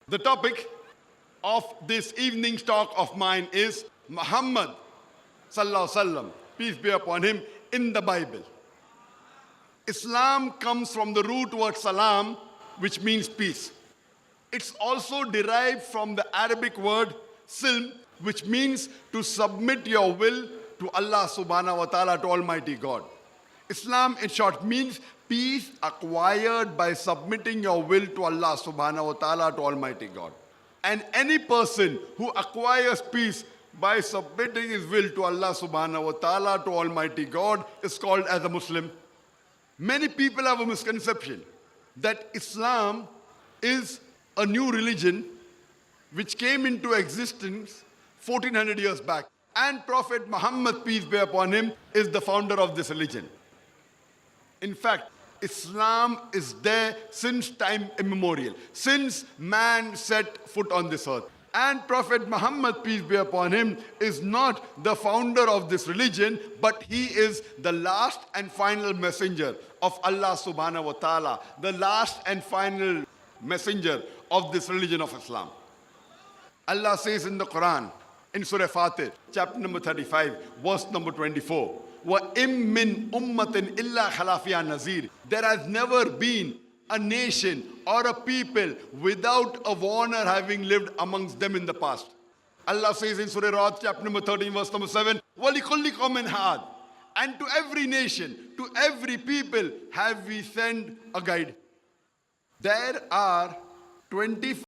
The topic of this evening's talk of mine is Muhammad Sallallahu Alaihi Wasallam, peace be upon him, in the Bible. Islam comes from the root word salam, which means peace. It's also derived from the Arabic word silm, which means to submit your will to Allah subhanahu wa ta'ala, to Almighty God. Islam, in short, means peace acquired by submitting your will to Allah subhanahu wa ta'ala, to Almighty God. And any person who acquires peace by submitting his will to Allah subhanahu wa ta'ala, to Almighty God, is called as a Muslim. Many people have a misconception that Islam is a new religion which came into existence 1400 years back. And Prophet Muhammad, peace be upon him, is the founder of this religion. In fact, Islam is there since time immemorial, since man set foot on this earth. And Prophet Muhammad, peace be upon him, is not the founder of this religion, but he is the last and final messenger of Allah subhanahu wa ta'ala, the last and final messenger of this religion of Islam. Allah says in the Quran, in Surah Fatir, chapter number 35, verse number 24, وَإِم مِّن أُمَّةٍ إِلَّا خَلَا فِيهَا نَذِيرٌ. There has never been a nation or a people without a warner having lived amongst them in the past. Allah says in Surah Ra'd, chapter number 13, verse number 7, وَلِكُلِّ قَوْمٍ هَادٍ. And to every nation, to every people have we sent a guide. There are 24